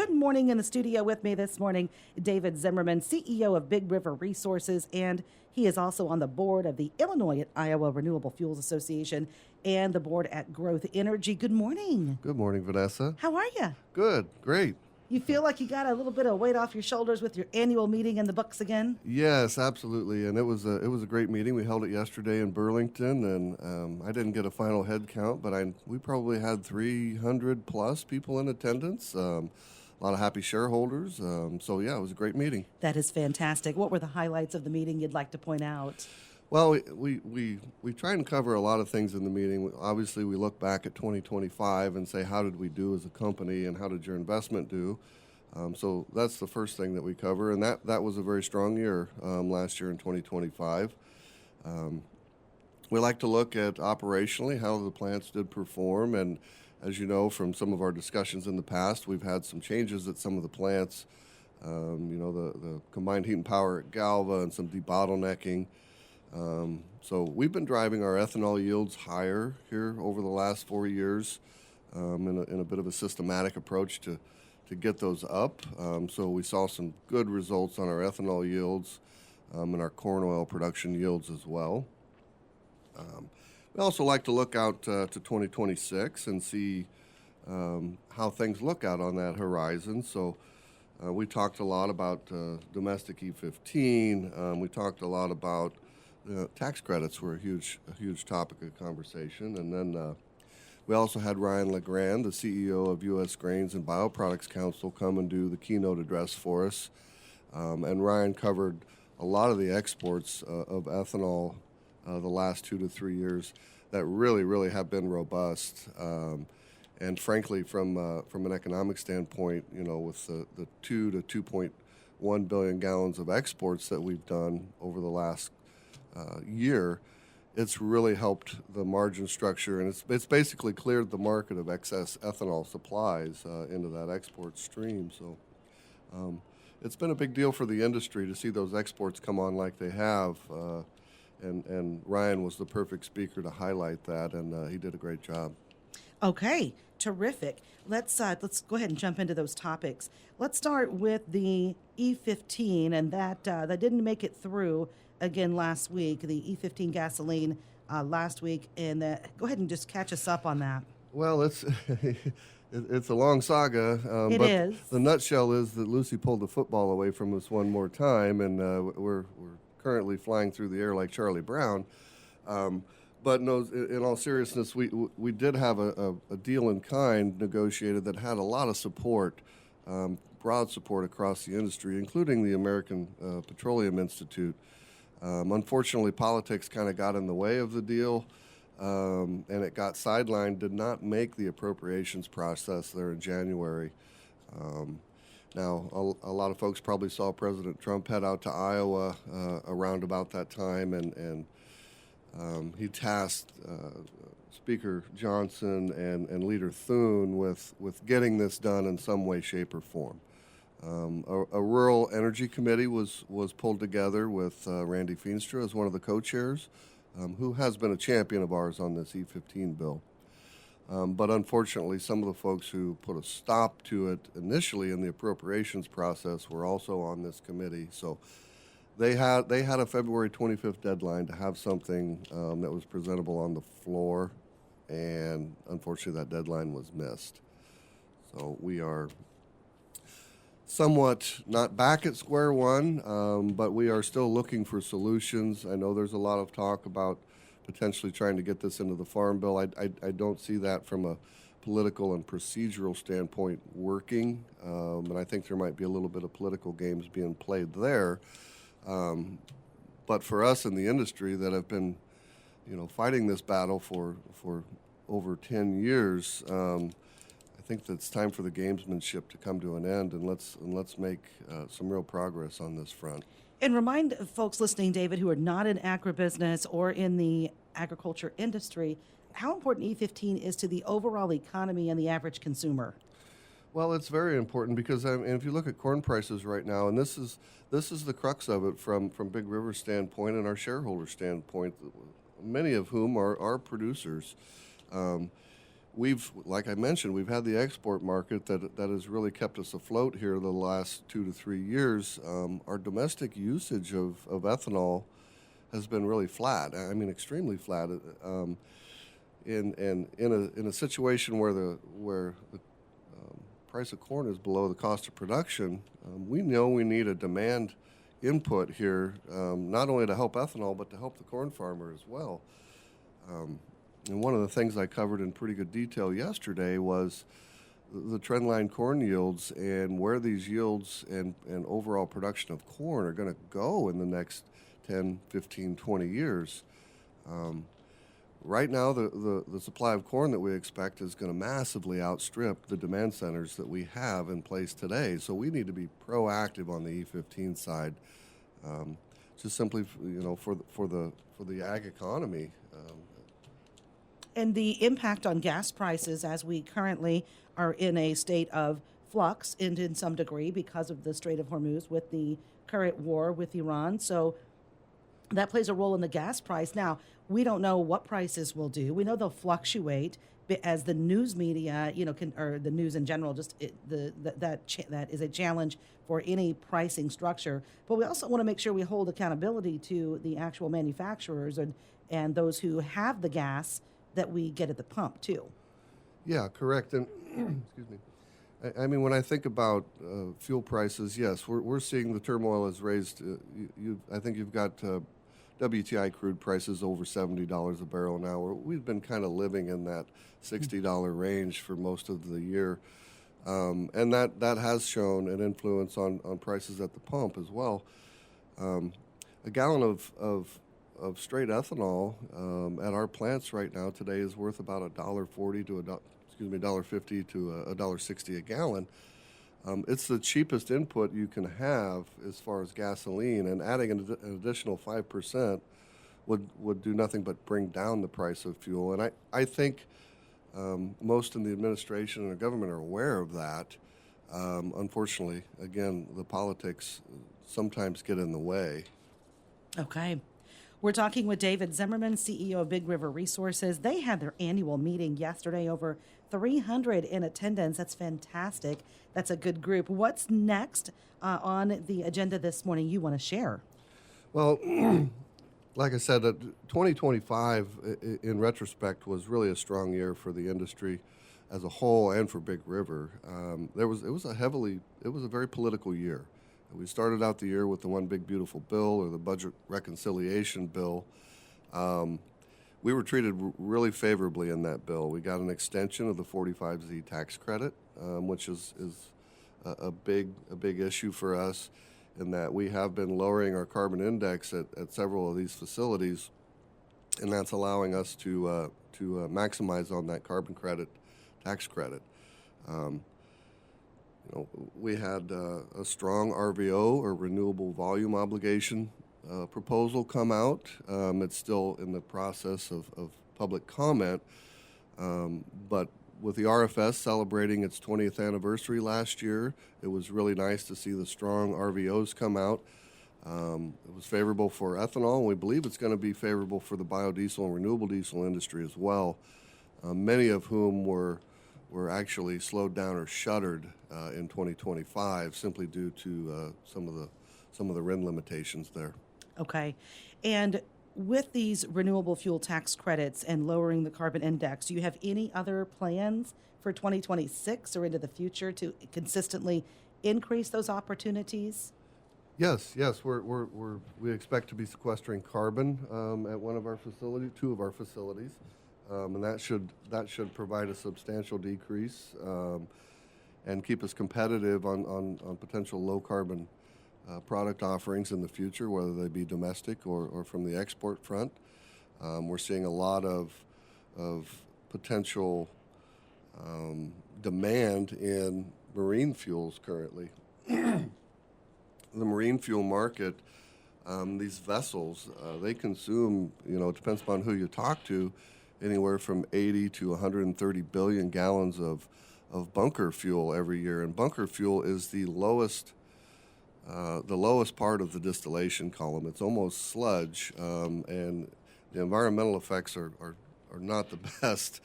Good morning. In the studio with me this morning, David Zimmerman, CEO of Big River Resources, and he is also on the board of the Illinois and Iowa Renewable Fuels Association and the board at Growth Energy. Good morning. Good morning, Vanessa. How are you? Good, great. You feel like you got a little bit of weight off your shoulders with your annual meeting in the books again? Yes, absolutely, and it was a great meeting. We held it yesterday in Burlington, and I didn't get a final head count, but we probably had 300 plus people in attendance. A lot of happy shareholders. So yeah, it was a great meeting. That is fantastic. What were the highlights of the meeting you'd like to point out? Well, we try and cover a lot of things in the meeting. Obviously, we look back at 2025 and say, how did we do as a company and how did your investment do? So that's the first thing that we cover, and that was a very strong year last year in 2025. We like to look at operationally how the plants did perform, and as you know from some of our discussions in the past, we've had some changes at some of the plants. The combined heat and power at Galva and some debottlenecking. So we've been driving our ethanol yields higher here over the last 4 years in a bit of a systematic approach to get those up. So we saw some good results on our ethanol yields and our corn oil production yields as well. We also like to look out to 2026 and see how things look out on that horizon. So we talked a lot about domestic E15. We talked a lot about tax credits were a huge topic of conversation. And then we also had Ryan LeGrand, the CEO of U.S. Grains and Bioproducts Council, come and do the keynote address for us. And Ryan covered a lot of the exports of ethanol the last 2 to 3 years that really have been robust. And frankly, from an economic standpoint, with the 2 to 2.1 billion gallons of exports that we've done over the last year, it's really helped the margin structure, and it's basically cleared the market of excess ethanol supplies into that export stream. So it's been a big deal for the industry to see those exports come on like they have, and Ryan was the perfect speaker to highlight that, and he did a great job. Okay, terrific. Let's go ahead and jump into those topics. Let's start with the E15, and that didn't make it through again last week, the E15 gasoline last week, and go ahead and just catch us up on that. Well, it's a long saga. It but is. The nutshell is that Lucy pulled the football away from us one more time, and we're currently flying through the air like Charlie Brown. But no, in all seriousness, we did have a deal in kind negotiated that had a lot of support, broad support across the industry, including the American Petroleum Institute. Unfortunately, politics kind of got in the way of the deal, and it got sidelined, did not make the appropriations process there in January. Now, a lot of folks probably saw President Trump head out to Iowa around about that time, and he tasked Speaker Johnson and Leader Thune with getting this done in some way, shape, or form. A rural energy committee was pulled together with Randy Feenstra as one of the co-chairs, who has been a champion of ours on this E15 bill. But unfortunately, some of the folks who put a stop to it initially in the appropriations process were also on this committee. So they had a February 25th deadline to have something that was presentable on the floor, and unfortunately that deadline was missed. So we are somewhat not back at square one, but we are still looking for solutions. I know there's a lot of talk about potentially trying to get this into the Farm Bill. I don't see that from a political and procedural standpoint working, and I think there might be a little bit of political games being played there. But for us in the industry that have been, fighting this battle for over 10 years, I think that it's time for the gamesmanship to come to an end, and let's make some real progress on this front. And remind folks listening, David, who are not in agribusiness or in the agriculture industry, how important E15 is to the overall economy and the average consumer. Well, it's very important because if you look at corn prices right now, and this is the crux of it from Big River's standpoint and our shareholder standpoint, many of whom are producers. like I mentioned, we've had the export market that has really kept us afloat here the last 2 to 3 years. Our domestic usage of ethanol has been really flat. I mean, extremely flat. In a situation where the price of corn is below the cost of production, we know we need a demand input here, not only to help ethanol but to help the corn farmer as well. And one of the things I covered in pretty good detail yesterday was the trendline corn yields and where these yields and overall production of corn are going to go in the next 10, 15, 20 years. Right now, the supply of corn that we expect is going to massively outstrip the demand centers that we have in place today. So we need to be proactive on the E15 side, just simply, for the ag economy. And the impact on gas prices, as we currently are in a state of flux and in some degree because of the Strait of Hormuz with the current war with Iran. So that plays a role in the gas price. Now, we don't know what prices will do. We know they'll fluctuate as the news media, or the news in general, that is a challenge for any pricing structure. But we also want to make sure we hold accountability to the actual manufacturers and those who have the gas that we get at the pump too. Yeah, correct. And excuse me. I mean, when I think about fuel prices, yes, we're seeing the turmoil has raised. I think you've got WTI crude prices over $70 a barrel now. We've been kind of living in that $60 range for most of the year, and that has shown an influence on prices at the pump as well. A gallon of straight ethanol at our plants right now today is worth about $1.40 to $1.50 to $1.60 a gallon. It's the cheapest input you can have as far as gasoline, and adding an additional 5% would do nothing but bring down the price of fuel. And I think most in the administration and the government are aware of that. Unfortunately, again, the politics sometimes get in the way. Okay. We're talking with David Zimmerman, CEO of Big River Resources. They had their annual meeting yesterday, over 300 in attendance. That's fantastic. That's a good group. What's next on the agenda this morning you want to share? Well, like I said, 2025, in retrospect, was really a strong year for the industry as a whole and for Big River. It was a very political year. We started out the year with the One Big Beautiful Bill, or the Budget Reconciliation Bill. We were treated really favorably in that bill. We got an extension of the 45Z tax credit, which is a big issue for us, in that we have been lowering our carbon index at several of these facilities, and that's allowing us to maximize on that carbon credit, tax credit. We had a strong RVO, or renewable volume obligation, proposal come out. It's still in the process of public comment, but with the RFS celebrating its 20th anniversary last year, it was really nice to see the strong RVOs come out. It was favorable for ethanol, and we believe it's going to be favorable for the biodiesel and renewable diesel industry as well, many of whom were actually slowed down or shuttered in 2025 simply due to some of the RIN limitations there. Okay. And with these renewable fuel tax credits and lowering the carbon index, do you have any other plans for 2026 or into the future to consistently increase those opportunities? Yes. We expect to be sequestering carbon at one of our facilities, two of our facilities, and that should provide a substantial decrease and keep us competitive on potential low carbon product offerings in the future, whether they be domestic or from the export front. We're seeing a lot of potential demand in marine fuels currently. The marine fuel market, these vessels, they consume, it depends upon who you talk to, anywhere from 80 to 130 billion gallons of bunker fuel every year. And bunker fuel is the lowest part of the distillation column. It's almost sludge, and the environmental effects are not the best.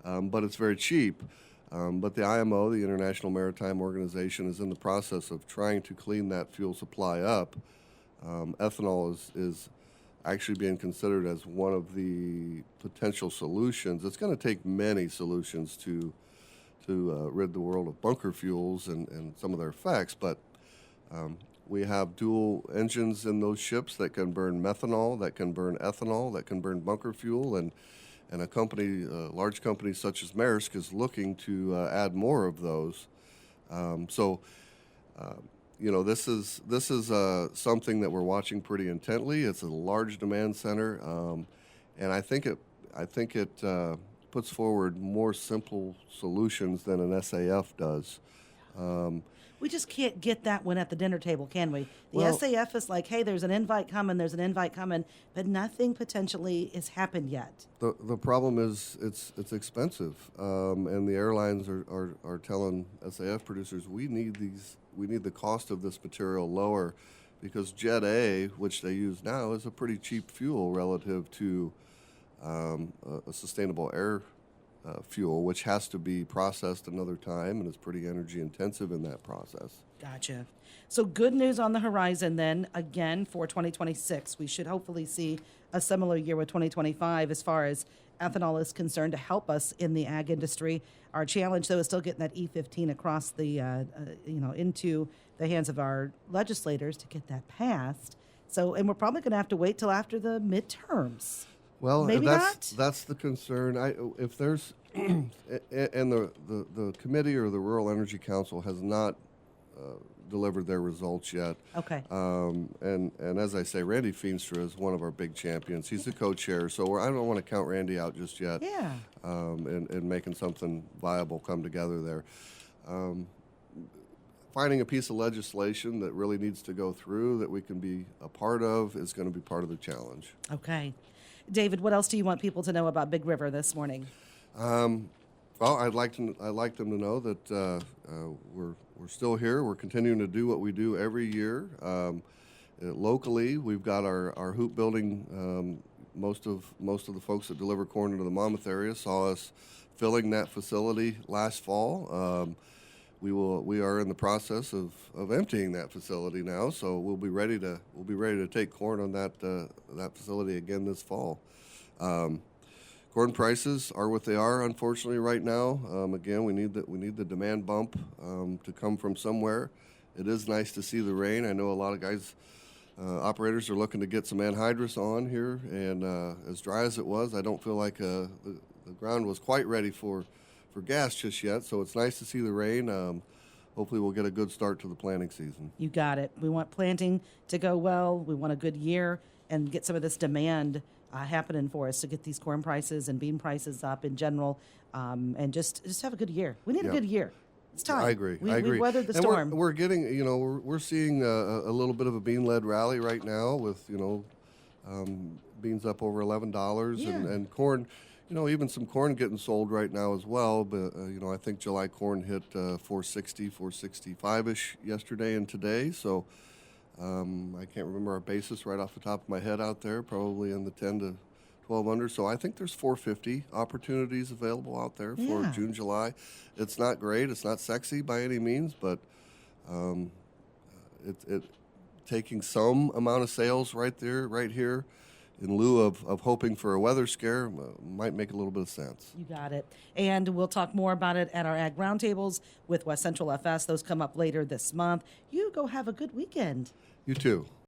but it's very cheap. But the IMO, the International Maritime Organization, is in the process of trying to clean that fuel supply up. Ethanol is actually being considered as one of the potential solutions. It's going to take many solutions to rid the world of bunker fuels and some of their effects, but we have dual engines in those ships that can burn methanol, that can burn ethanol, that can burn bunker fuel, and a company, large company such as Maersk, is looking to add more of those. This is something that we're watching pretty intently. It's a large demand center, and I think it puts forward more simple solutions than an SAF does. We just can't get that one at the dinner table, can we? The Well- SAF is like, hey, there's an invite coming, but nothing potentially has happened yet. The problem is it's expensive, and the airlines are telling SAF producers we need the cost of this material lower, because Jet A, which they use now, is a pretty cheap fuel relative to a sustainable air fuel, which has to be processed another time and is pretty energy intensive in that process. Gotcha. So good news on the horizon then, again, for 2026. We should hopefully see a similar year with 2025 as far as ethanol is concerned to help us in the ag industry. Our challenge, though, is still getting that E15 across the, into the hands of our legislators to get that passed. So, and we're probably going to have to wait till after the midterms. Well, Maybe that's the concern. If there's and the committee or the Rural Energy Council has not delivered their results yet. Okay. And as I say, Randy Feenstra is one of our big champions. He's the co-chair, so I don't want to count Randy out just yet. Yeah. And making something viable come together there. Finding a piece of legislation that really needs to go through that we can be a part of is going to be part of the challenge. Okay. David, what else do you want people to know about Big River this morning? Well, I'd like them to know that we're still here. We're continuing to do what we do every year. Locally, we've got our hoop building. Most of the folks that deliver corn into the Monmouth area saw us filling that facility last fall. We are in the process of emptying that facility now, so we'll be ready to take corn on that facility again this fall. Corn prices are what they are, unfortunately, right now. Again, we need the demand bump to come from somewhere. It is nice to see the rain. I know a lot of guys, operators, are looking to get some anhydrous on here, and as dry as it was, I don't feel like the ground was quite ready for gas just yet, so it's nice to see the rain. Hopefully we'll get a good start to the planting season. You got it. We want planting to go well. We want a good year and get some of this demand happening for us to get these corn prices and bean prices up in general, and just have a good year. We need a good year. It's time. I agree. We weathered the and storm. We're getting, we're seeing a little bit of a bean-led rally right now with, beans up over $11 Yeah. and corn. Even some corn getting sold right now as well, but, I think July corn hit 460, 465-ish yesterday and today, so I can't remember our basis right off the top of my head out there, probably in the 10 to 12 under, so I think there's 450 opportunities available out there for June, July. It's not great, it's not sexy by any means, but it taking some amount of sales right here, in lieu of hoping for a weather scare, might make a little bit of sense. You got it. And we'll talk more about it at our Ag Roundtables with West Central FS. Those come up later this month. You go have a good weekend. You too.